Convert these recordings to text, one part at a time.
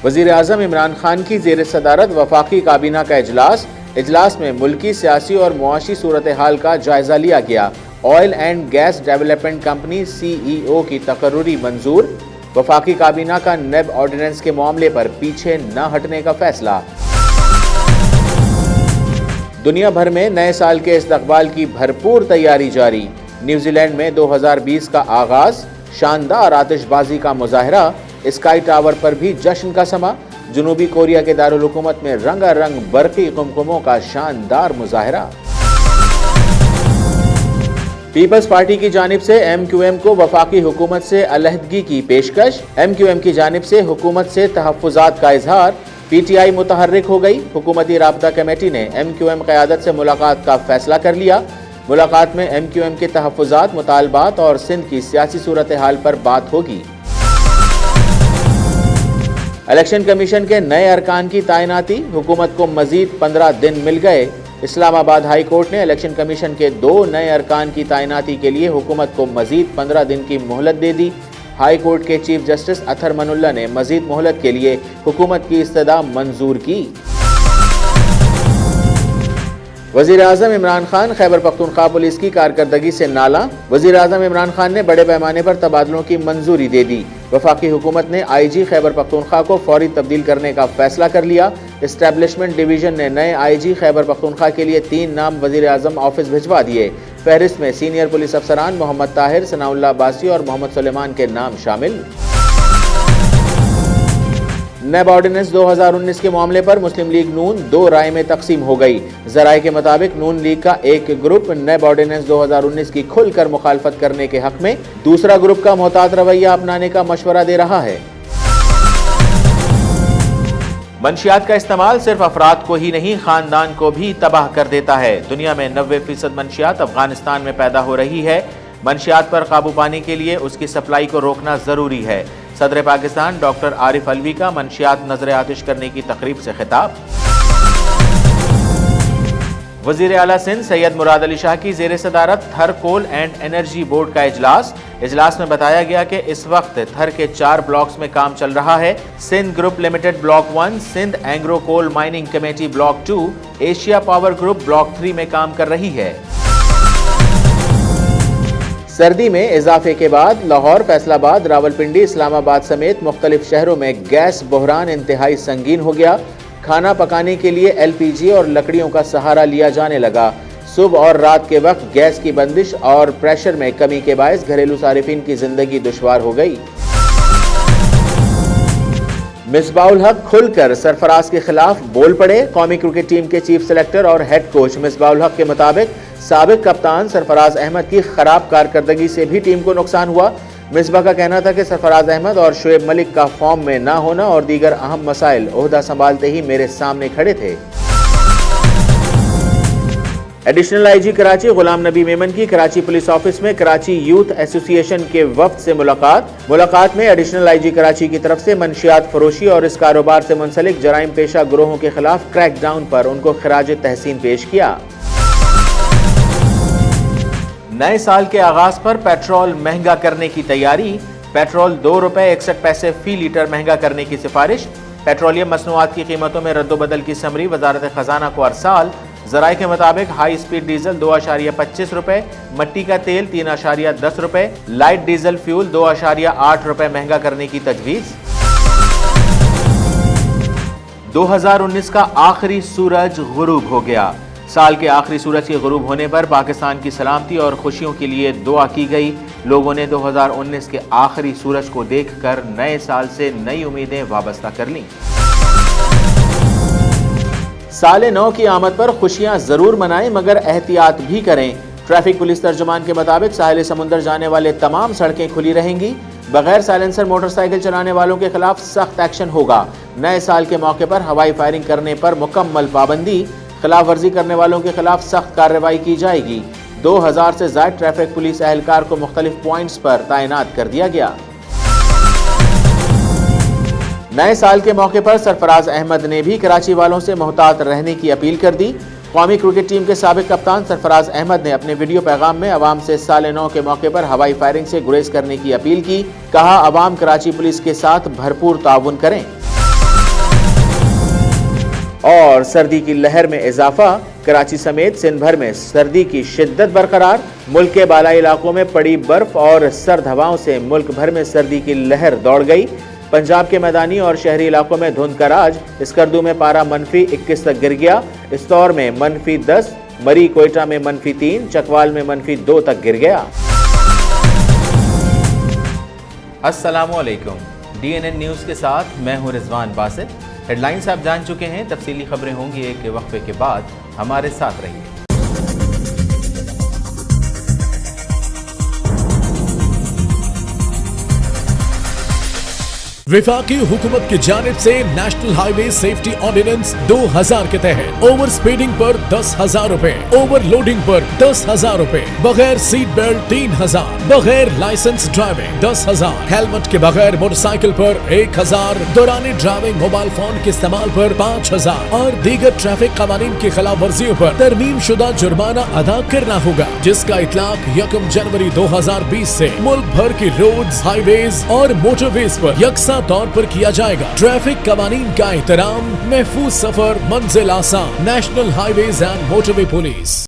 وزیر اعظم عمران خان کی زیر صدارت وفاقی کابینہ کا اجلاس میں ملکی سیاسی اور معاشی صورتحال کا جائزہ لیا گیا۔ Oil and gas development company CEO کی تقرری منظور۔ وفاقی کابینہ کا نیب آرڈیننس کے معاملے پر پیچھے نہ ہٹنے کا فیصلہ۔ دنیا بھر میں نئے سال کے استقبال کی بھرپور تیاری جاری۔ نیوزی لینڈ میں 2020 کا آغاز، شاندار آتش بازی کا مظاہرہ، اسکائی ٹاور پر بھی جشن کا سما۔ جنوبی کوریا کے دارالحکومت میں رنگا رنگ برقی قمقموں کا شاندار مظاہرہ۔ پیپلز پارٹی کی جانب سے MQM کو وفاقی حکومت سے علیحدگی کی پیشکش۔ MQM کی جانب سے حکومت سے تحفظات کا اظہار۔ PTI متحرک ہو گئی۔ حکومتی رابطہ کمیٹی نے MQM قیادت سے ملاقات کا فیصلہ کر لیا۔ ملاقات میں MQM کے تحفظات، مطالبات اور سندھ کی سیاسی صورتحال پر بات ہوگی۔ الیکشن کمیشن کے نئے ارکان کی تعیناتی، حکومت کو مزید 15 دن مل گئے۔ اسلام آباد ہائی کورٹ نے الیکشن کمیشن کے 2 نئے ارکان کی تعیناتی کے لیے حکومت کو مزید 15 دن کی مہلت دے دی۔ ہائی کورٹ کے چیف جسٹس اطہر من اللہ نے مزید مہلت کے لیے حکومت کی استدعا منظور کی۔ وزیر اعظم عمران خان خیبر پختونخوا پولیس کی کارکردگی سے نالاں۔ وزیر اعظم عمران خان نے بڑے پیمانے پر تبادلوں کی منظوری دے دی۔ وفاقی حکومت نے IG خیبر پختونخوا کو فوری تبدیل کرنے کا فیصلہ کر لیا۔ اسٹیبلشمنٹ ڈویژن نے نئے IG خیبر پختونخوا کے لیے 3 نام وزیر اعظم آفس بھجوا دیے۔ فہرست میں سینئر پولیس افسران محمد طاہر، ثناء اللہ عباسی اور محمد سلیمان کے نام شامل۔ نیب آرڈیننس 2019 کے معاملے پر مسلم لیگ نون 2 رائے میں تقسیم ہو گئی۔ ذرائع کے مطابق نون لیگ کا ایک گروپ نیب آرڈیننس 2019 کی کھل کر مخالفت کرنے کے حق میں، دوسرا گروپ کا محتاط رویہ اپنانے کا مشورہ دے رہا ہے۔ منشیات کا استعمال صرف افراد کو ہی نہیں، خاندان کو بھی تباہ کر دیتا ہے۔ دنیا میں 90% منشیات افغانستان میں پیدا ہو رہی ہے۔ منشیات پر قابو پانے کے لیے اس کی سپلائی کو روکنا ضروری ہے۔ صدر پاکستان ڈاکٹر عارف علوی کا منشیات نظر آتش کرنے کی تقریب سے خطاب۔ وزیر اعلیٰ سندھ سید مراد علی شاہ کی زیر صدارت تھر کول اینڈ انرجی بورڈ کا اجلاس میں بتایا گیا کہ اس وقت تھر کے 4 بلاکس میں کام چل رہا ہے۔ Sindh group limited block 1، Sindh Engro coal mining committee block 2، Asia power group block 3 میں کام کر رہی ہے۔ سردی میں اضافے کے بعد لاہور، فیصل آباد، راولپنڈی، اسلام آباد سمیت مختلف شہروں میں گیس بحران انتہائی سنگین ہو گیا۔ کھانا پکانے کے لیے LPG اور لکڑیوں کا سہارا لیا جانے لگا۔ صبح اور رات کے وقت گیس کی بندش اور پریشر میں کمی کے باعث گھریلو صارفین کی زندگی دشوار ہو گئی۔ مصباح الحق کھل کر سرفراز کے خلاف بول پڑے۔ قومی کرکٹ ٹیم کے چیف سلیکٹر اور ہیڈ کوچ مصباح الحق کے مطابق سابق کپتان سرفراز احمد کی خراب کارکردگی سے بھی ٹیم کو نقصان ہوا۔ مصباح کا کہنا تھا کہ سرفراز احمد اور شعیب ملک کا فارم میں نہ ہونا اور دیگر اہم مسائل عہدہ سنبھالتے ہی میرے سامنے کھڑے تھے۔ ایڈیشنل IG کراچی غلام نبی میمن کی کراچی پولیس آفس میں کراچی یوتھ ایسوسی ایشن کے وفد سے ملاقات میں ایڈیشنل IG کراچی کی طرف سے منشیات فروشی اور اس کاروبار سے منسلک جرائم پیشہ گروہوں کے خلاف کریک ڈاؤن پر ان کو خراج تحسین پیش کیا۔ نئے سال کے آغاز پر پیٹرول مہنگا کرنے کی تیاری۔ پیٹرول 2 روپے 61 پیسے فی لیٹر مہنگا کرنے کی سفارش۔ پیٹرولیم مصنوعات کی قیمتوں میں رد و بدل کی سمری وزارت خزانہ کو ارسال۔ ذرائع کے مطابق ہائی سپیڈ ڈیزل 2.25 روپے، مٹی کا تیل 3.10 روپے، لائٹ ڈیزل فیول 2.8 روپے مہنگا کرنے کی تجویز۔ 2019 کا آخری سورج غروب ہو گیا۔ سال کے آخری سورج کے غروب ہونے پر پاکستان کی سلامتی اور خوشیوں کے لیے دعا کی گئی۔ لوگوں نے 2019 کے آخری سورج کو دیکھ کر نئے سال سے نئی امیدیں وابستہ کر لیں۔ سال نو کی آمد پر خوشیاں ضرور منائیں مگر احتیاط بھی کریں۔ ٹریفک پولیس ترجمان کے مطابق ساحل سمندر جانے والے تمام سڑکیں کھلی رہیں گی۔ بغیر سائلنسر موٹر سائیکل چلانے والوں کے خلاف سخت ایکشن ہوگا۔ نئے سال کے موقع پر ہوائی فائرنگ کرنے پر مکمل پابندی۔ خلاف ورزی کرنے والوں کے خلاف سخت کارروائی کی جائے گی۔ 2000 سے زائد ٹریفک پولیس اہلکار کو مختلف پوائنٹس پر تعینات کر دیا گیا۔ نئے سال کے موقع پر سرفراز احمد نے بھی کراچی والوں سے محتاط رہنے کی اپیل کر دی۔ قومی کرکٹ ٹیم کے سابق کپتان سرفراز احمد نے اپنے ویڈیو پیغام میں عوام سے سال نو کے موقع پر ہوائی فائرنگ سے گریز کرنے کی اپیل کی۔ کہا عوام کراچی پولیس کے ساتھ بھرپور تعاون کریں۔ اور سردی کی لہر میں اضافہ، کراچی سمیت سندھ بھر میں سردی کی شدت برقرار، ملک کے بالائی علاقوں میں پڑی برف اور سرد ہواؤں سے ملک بھر میں سردی کی لہر دوڑ گئی۔ پنجاب کے میدانی اور شہری علاقوں میں دھند کا راج، اسکردو میں پارہ -21 تک گر گیا، استور میں -10، مری کوئٹہ میں -3، چکوال میں -2 تک گر گیا۔ السلام علیکم، DNN نیوز کے ساتھ میں ہوں رضوان باسط۔ ہیڈ لائنز آپ جان چکے ہیں، تفصیلی خبریں ہوں گی ایک وقفے کے بعد، ہمارے ساتھ رہیے۔ وفاقی حکومت کی جانب سے نیشنل ہائی وے سیفٹی آرڈیننس 2000 کے تحت اوور سپیڈنگ پر 10,000 روپے، اوور لوڈنگ پر 10,000 روپے، بغیر سیٹ بیلٹ 3,000، بغیر لائسنس ڈرائیونگ 10,000، ہیلمٹ کے بغیر موٹر سائیکل پر 1,000، دوران ڈرائیونگ موبائل فون کے استعمال پر 5,000 اور دیگر ٹریفک قوانین کی خلاف ورزیوں پر ترمیم شدہ جرمانہ ادا کرنا ہوگا، جس کا اطلاق 1 جنوری 2020 سے ملک بھر کی روڈز، ہائی ویز اور موٹر ویز پر یکساں طور پر کیا جائے گا۔ ٹریفک قوانین کا احترام، محفوظ سفر، منزل آسان۔ National highways and motorway police.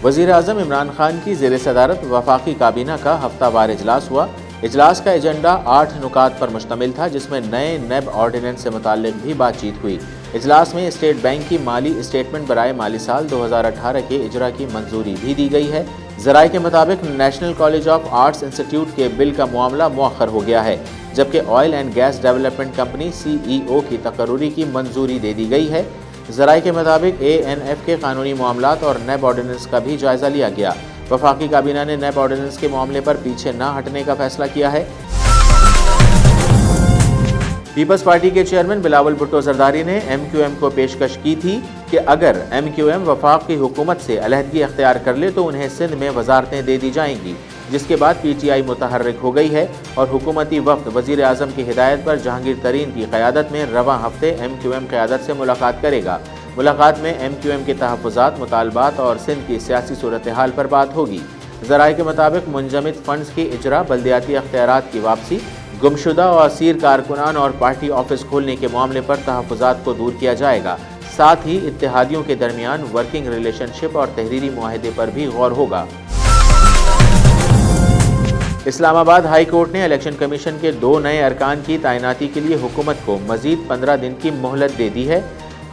وزیر اعظم عمران خان کی زیر صدارت وفاقی کابینہ کا ہفتہ وار اجلاس ہوا۔ اجلاس کا ایجنڈا 8 نکات پر مشتمل تھا، جس میں نئے نیب آرڈیننس سے متعلق بھی بات چیت ہوئی۔ اجلاس میں اسٹیٹ بینک کی مالی اسٹیٹمنٹ برائے مالی سال 2018 کے اجرا کی منظوری بھی دی گئی ہے۔ ذرائع کے مطابق national college of arts institute کے بل کا معاملہ مؤخر ہو گیا ہے، جبکہ oil and gas development company CEO کی تقرری کی منظوری دے دی گئی ہے۔ ذرائع کے مطابق ANF کے قانونی معاملات اور نیب آرڈیننس کا بھی جائزہ لیا گیا۔ وفاقی کابینہ نے نیب آرڈیننس کے معاملے پر پیچھے نہ ہٹنے کا فیصلہ کیا ہے۔ پیپلز پارٹی کے چیئرمین بلاول بھٹو زرداری نے MQM کو پیشکش کی تھی کہ اگر MQM وفاق کی حکومت سے علیحدگی اختیار کر لے تو انہیں سندھ میں وزارتیں دے دی جائیں گی، جس کے بعد PTI متحرک ہو گئی ہے اور حکومتی وفد وزیر اعظم کی ہدایت پر جہانگیر ترین کی قیادت میں رواں ہفتے MQM قیادت سے ملاقات کرے گا۔ ملاقات میں MQM کے تحفظات، مطالبات اور سندھ کی سیاسی صورتحال پر بات ہوگی۔ ذرائع کے مطابق منجمد فنڈز کی اجرا، بلدیاتی اختیارات کی واپسی، گمشدہ اور اسیر کارکنان اور پارٹی آفس کھولنے کے معاملے پر تحفظات کو دور کیا جائے گا۔ ساتھ ہی اتحادیوں کے درمیان ورکنگ ریلیشن شپ اور تحریری معاہدے پر بھی غور ہوگا۔ اسلام آباد ہائی کورٹ نے الیکشن کمیشن کے 2 نئے ارکان کی تعیناتی کے لیے حکومت کو مزید 15 دن کی مہلت دے دی ہے۔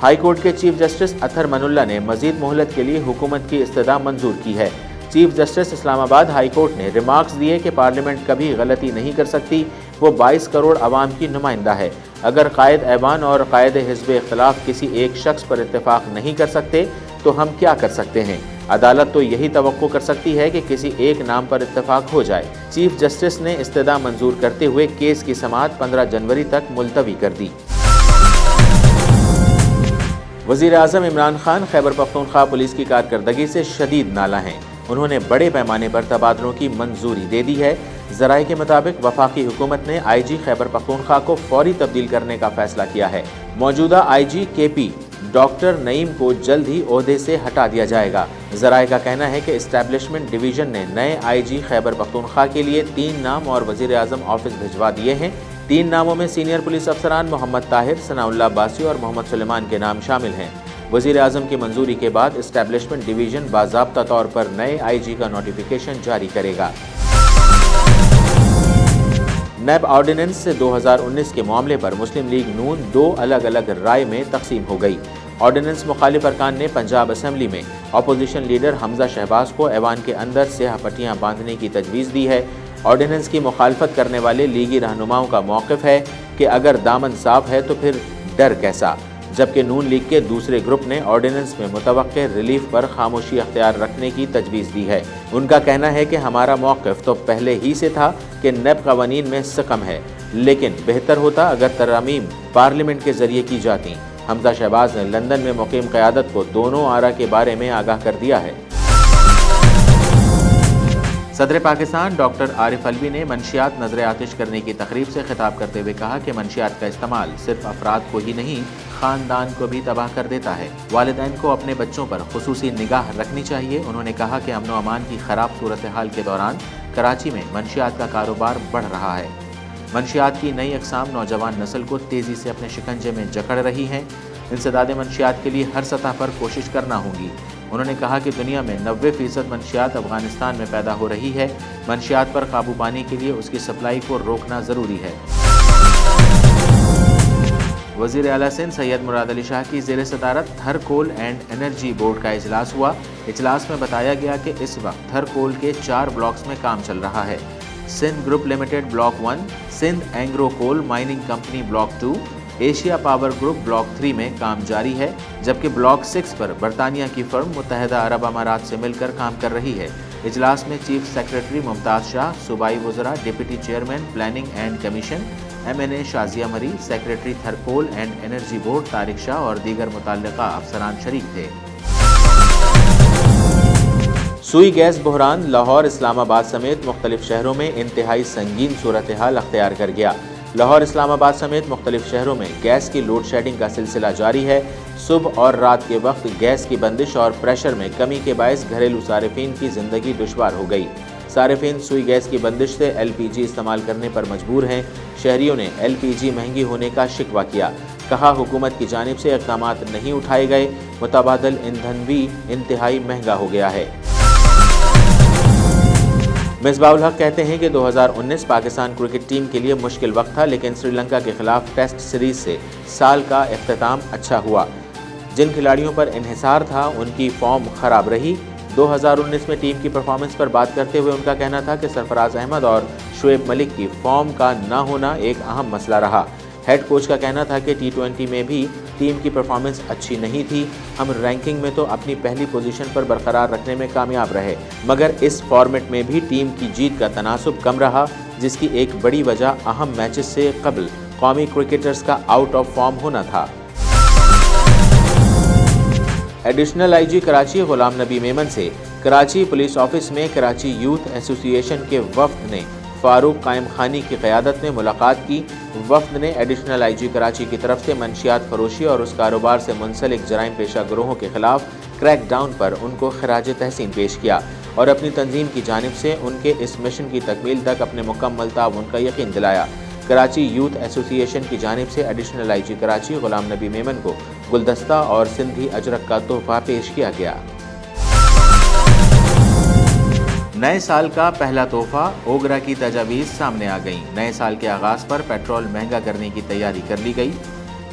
ہائی کورٹ کے چیف جسٹس اطہر من اللہ نے مزید مہلت کے لیے حکومت کی استدعا منظور کی ہے۔ چیف جسٹس اسلام آباد ہائی کورٹ نے ریمارکس دیے کہ پارلیمنٹ کبھی غلطی نہیں کر سکتی، وہ 22 کروڑ عوام کی نمائندہ ہے۔ اگر قائد ایوان اور قائد حزب اختلاف کسی ایک شخص پر اتفاق نہیں کر سکتے تو ہم کیا کر سکتے ہیں؟ عدالت تو یہی توقع کر سکتی ہے کہ کسی ایک نام پر اتفاق ہو جائے۔ چیف جسٹس نے استدعا منظور کرتے ہوئے کیس کی سماعت 15 جنوری تک ملتوی کر دی۔ وزیر اعظم عمران خان خیبر پختونخوا پولیس کی کارکردگی سے شدید نالاں ہیں۔ انہوں نے بڑے پیمانے پر تبادلوں کی منظوری دے دی ہے۔ ذرائع کے مطابق وفاقی حکومت نے IG خیبر پختونخوا کو فوری تبدیل کرنے کا فیصلہ کیا ہے۔ موجودہ IG KP ڈاکٹر نعیم کو جلد ہی عہدے سے ہٹا دیا جائے گا۔ ذرائع کا کہنا ہے کہ اسٹیبلشمنٹ ڈویژن نے نئے IG خیبر پختونخوا کے لیے 3 نام اور وزیر اعظم آفس بھجوا دیے ہیں۔ 3 ناموں میں سینئر پولیس افسران محمد طاہر، ثناء اللہ عباسی اور محمد سلیمان کے نام شامل ہیں۔ وزیر اعظم کی منظوری کے بعد اسٹیبلشمنٹ ڈویژن باضابطہ طور پر نئے IG کا نوٹیفیکیشن جاری کرے گا۔ نیب آرڈیننس سے 2019 کے معاملے پر مسلم لیگ نون 2 الگ الگ رائے میں تقسیم ہو گئی۔ آرڈیننس مخالف ارکان نے پنجاب اسمبلی میں اپوزیشن لیڈر حمزہ شہباز کو ایوان کے اندر سیاہ پٹیاں باندھنے کی تجویز دی ہے۔ آرڈیننس کی مخالفت کرنے والے لیگی رہنماؤں کا موقف ہے کہ اگر دامن صاف ہے تو پھر ڈر کیسا، جبکہ نون لیگ کے دوسرے گروپ نے آرڈیننس میں متوقع ریلیف پر خاموشی اختیار رکھنے کی تجویز دی ہے۔ ان کا کہنا ہے کہ ہمارا موقف تو پہلے ہی سے تھا کہ نیب قوانین میں سکم ہے، لیکن بہتر ہوتا اگر ترامیم پارلیمنٹ کے ذریعے کی جاتی۔ حمزہ شہباز نے لندن میں مقیم قیادت کو دونوں آرا کے بارے میں آگاہ کر دیا ہے۔ صدر پاکستان ڈاکٹر عارف الوی نے منشیات نظر آتش کرنے کی تقریب سے خطاب کرتے ہوئے کہا کہ منشیات کا استعمال صرف افراد کو ہی نہیں خاندان کو بھی تباہ کر دیتا ہے۔ والدین کو اپنے بچوں پر خصوصی نگاہ رکھنی چاہیے۔ انہوں نے کہا کہ امن و امان کی خراب صورتحال کے دوران کراچی میں منشیات کا کاروبار بڑھ رہا ہے۔ منشیات کی نئی اقسام نوجوان نسل کو تیزی سے اپنے شکنجے میں جکڑ رہی ہیں۔ انسداد منشیات کے لیے ہر سطح پر کوشش کرنا ہوگی۔ انہوں نے کہا کہ دنیا میں 90% منشیات افغانستان میں پیدا ہو رہی ہے۔ منشیات پر قابو پانے کے لیے اس کی سپلائی کو روکنا ضروری ہے۔ وزیر اعلیٰ سندھ سید مراد علی شاہ کی زیر صدارت تھر کول اینڈ انرجی بورڈ کا اجلاس ہوا۔ اجلاس میں بتایا گیا کہ اس وقت تھر کول کے 4 بلاکس میں کام چل رہا ہے۔ Sindh group limited block 1، Sindh Engro coal mining company block 2، Asia power group block 3 میں کام جاری ہے، جبکہ بلاک 6 پر برطانیہ کی فرم متحدہ عرب امارات سے مل کر کام کر رہی ہے۔ اجلاس میں چیف سیکریٹری ممتاز شاہ، صوبائی وزراء، deputy chairman planning and commission MNA Shazia Marri, secretary Thar coal and energy board Tariq Shah اور دیگر متعلقہ افسران شریک تھے۔ سوئی گیس بحران لاہور، اسلام آباد سمیت مختلف شہروں میں انتہائی سنگین صورتحال اختیار کر گیا۔ لاہور، اسلام آباد سمیت مختلف شہروں میں گیس کی لوڈ شیڈنگ کا سلسلہ جاری ہے۔ صبح اور رات کے وقت گیس کی بندش اور پریشر میں کمی کے باعث گھریلو صارفین کی زندگی دشوار ہو گئی۔ صارفین سوئی گیس کی بندش سے LPG استعمال کرنے پر مجبور ہیں۔ شہریوں نے LPG مہنگی ہونے کا شکوہ کیا۔ کہا حکومت کی جانب سے اقدامات نہیں اٹھائے گئے، متبادل ایندھن بھی انتہائی مہنگا ہو گیا ہے۔ مصباح الحق کہتے ہیں کہ 2019 پاکستان کرکٹ ٹیم کے لیے مشکل وقت تھا، لیکن سری لنکا کے خلاف ٹیسٹ سیریز سے سال کا اختتام اچھا ہوا۔ جن کھلاڑیوں پر انحصار تھا ان کی فارم خراب رہی۔ 2019 میں ٹیم کی پرفارمنس پر بات کرتے ہوئے ان کا کہنا تھا کہ سرفراز احمد اور شعیب ملک کی فارم کا نہ ہونا ایک اہم مسئلہ رہا۔ ہیڈ کوچ کا کہنا تھا کہ T20 میں بھی ٹیم کی پرفارمنس اچھی نہیں تھی۔ ہم رینکنگ میں تو اپنی پہلی پوزیشن پر برقرار رکھنے میں کامیاب رہے، مگر اس فارمیٹ میں بھی ٹیم کی جیت کا تناسب کم رہا، جس کی ایک بڑی وجہ اہم میچز سے قبل قومی کرکٹرز کا آؤٹ آف فارم ہونا تھا۔ ایڈیشنل IG کراچی غلام نبی میمن سے کراچی پولیس آفس میں کراچی یوتھ ایسوسی ایشن کے وفد نے فاروق قائم خانی کی قیادت میں ملاقات کی۔ وفد نے ایڈیشنل IG کراچی کی طرف سے منشیات فروشی اور اس کاروبار سے منسلک جرائم پیشہ گروہوں کے خلاف کریک ڈاؤن پر ان کو خراج تحسین پیش کیا اور اپنی تنظیم کی جانب سے ان کے اس مشن کی تکمیل تک اپنے مکمل تعاون کا یقین دلایا۔ کراچی یوتھ ایسوسی ایشن کی جانب سے ایڈیشنل IG کراچی غلام نبی میمن کو گلدستہ اور سندھی اجرک کا تحفہ پیش کیا گیا۔ نئے سال کا پہلا تحفہ، اوگرا کی تجاویز سامنے آ گئیں۔ نئے سال کے آغاز پر پیٹرول مہنگا کرنے کی تیاری کر لی گئی۔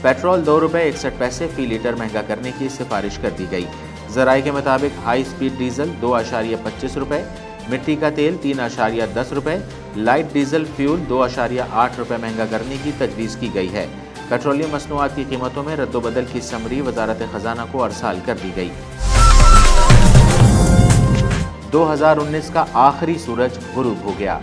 پیٹرول ₹2.61 فی لیٹر مہنگا کرنے کی سفارش کر دی گئی۔ ذرائع کے مطابق ہائی سپیڈ ڈیزل ₹2.25، مٹی کا تیل ₹3.10، لائٹ ڈیزل فیول ₹2.8 مہنگا کرنے کی تجویز کی گئی ہے۔ پیٹرولیم مصنوعات کی قیمتوں میں رد و بدل کی سمری وزارت خزانہ کو ارسال کر دی گئی۔ 2019 کا آخری سورج غروب ہو گیا۔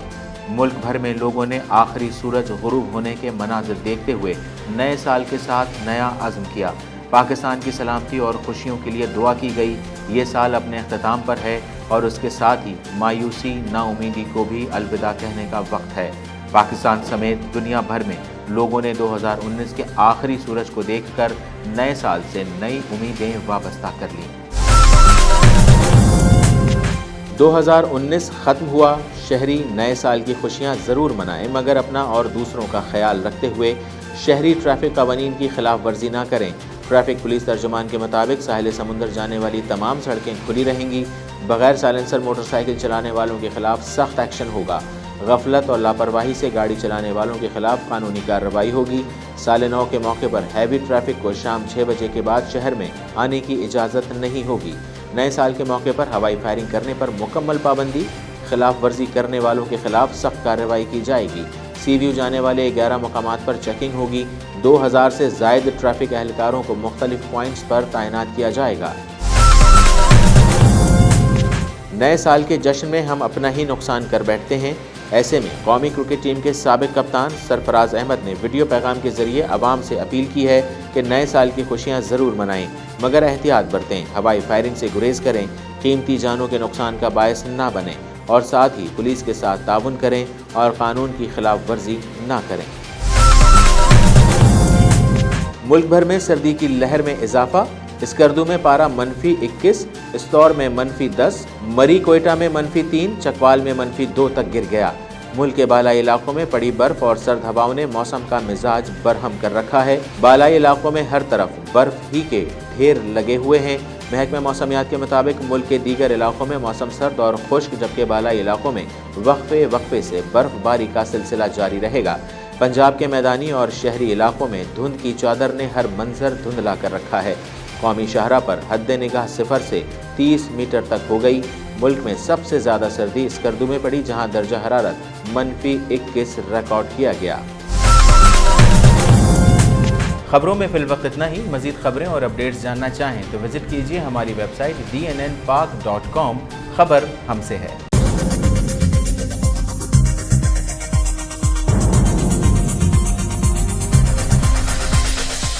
ملک بھر میں لوگوں نے آخری سورج غروب ہونے کے مناظر دیکھتے ہوئے نئے سال کے ساتھ نیا عزم کیا۔ پاکستان کی سلامتی اور خوشیوں کے لیے دعا کی گئی۔ یہ سال اپنے اختتام پر ہے اور اس کے ساتھ ہی مایوسی، نا امیدی کو بھی الوداع کہنے کا وقت ہے۔ پاکستان سمیت دنیا بھر میں لوگوں نے 2019 کے آخری سورج کو دیکھ کر نئے سال سے نئی امیدیں وابستہ کر لیں۔ 2019 ختم ہوا۔ شہری نئے سال کی خوشیاں ضرور منائیں، مگر اپنا اور دوسروں کا خیال رکھتے ہوئے شہری ٹریفک قوانین کی خلاف ورزی نہ کریں۔ ٹریفک پولیس ترجمان کے مطابق ساحل سمندر جانے والی تمام سڑکیں کھلی رہیں گی۔ بغیر سائلنسر موٹر سائیکل چلانے والوں کے خلاف سخت ایکشن ہوگا۔ غفلت اور لاپرواہی سے گاڑی چلانے والوں کے خلاف قانونی کارروائی ہوگی۔ سال نو کے موقع پر ہیوی ٹریفک کو شام 6 بجے کے بعد شہر میں آنے کی اجازت نہیں ہوگی۔ نئے سال کے موقع پر ہوائی فائرنگ کرنے پر مکمل پابندی۔ خلاف ورزی کرنے والوں کے خلاف سخت کارروائی کی جائے گی۔ سی ویو جانے والے 11 مقامات پر چیکنگ ہوگی۔ 2000 سے زائد ٹریفک اہلکاروں کو مختلف پوائنٹس پر تعینات کیا جائے گا۔ نئے سال کے جشن میں ہم اپنا ہی نقصان کر بیٹھتے ہیں۔ ایسے میں قومی کرکٹ ٹیم کے سابق کپتان سرفراز احمد نے ویڈیو پیغام کے ذریعے عوام سے اپیل کی ہے کہ نئے سال کی خوشیاں ضرور منائیں، مگر احتیاط برتیں، ہوائی فائرنگ سے گریز کریں، قیمتی جانوں کے نقصان کا باعث نہ بنیں۔ اور ساتھ ہی پولیس کے ساتھ تعاون کریں اور قانون کی خلاف ورزی نہ کریں۔ ملک بھر میں سردی کی لہر میں اضافہ، اسکردو میں پارہ -21، استور میں -10، مری کوئٹہ میں -3، چکوال میں -2 تک گر گیا۔ ملک کے بالائی علاقوں میں پڑی برف اور سرد ہواؤں نے موسم کا مزاج برہم کر رکھا ہے۔ بالائی علاقوں میں ہر طرف برف ہی کے ڈھیر لگے ہوئے ہیں۔ محکمہ موسمیات کے مطابق ملک کے دیگر علاقوں میں موسم سرد اور خشک، جبکہ بالائی علاقوں میں وقفے سے برف باری کا سلسلہ جاری رہے گا۔ پنجاب کے میدانی اور شہری علاقوں میں دھند کی چادر نے ہر منظر دھندلا کر رکھا ہے۔ قومی شاہراہ پر حد نگاہ 0 سے 30 میٹر تک ہو گئی۔ ملک میں سب سے زیادہ سردی اسکردو میں پڑی، جہاں درجہ حرارت -21 ریکارڈ کیا گیا۔ خبروں میں فی الوقت اتنا ہی۔ مزید خبریں اور اپڈیٹس جاننا چاہیں تو وزٹ کیجیے ہماری ویب سائٹ dnnpak.com۔ خبر ہم سے ہے۔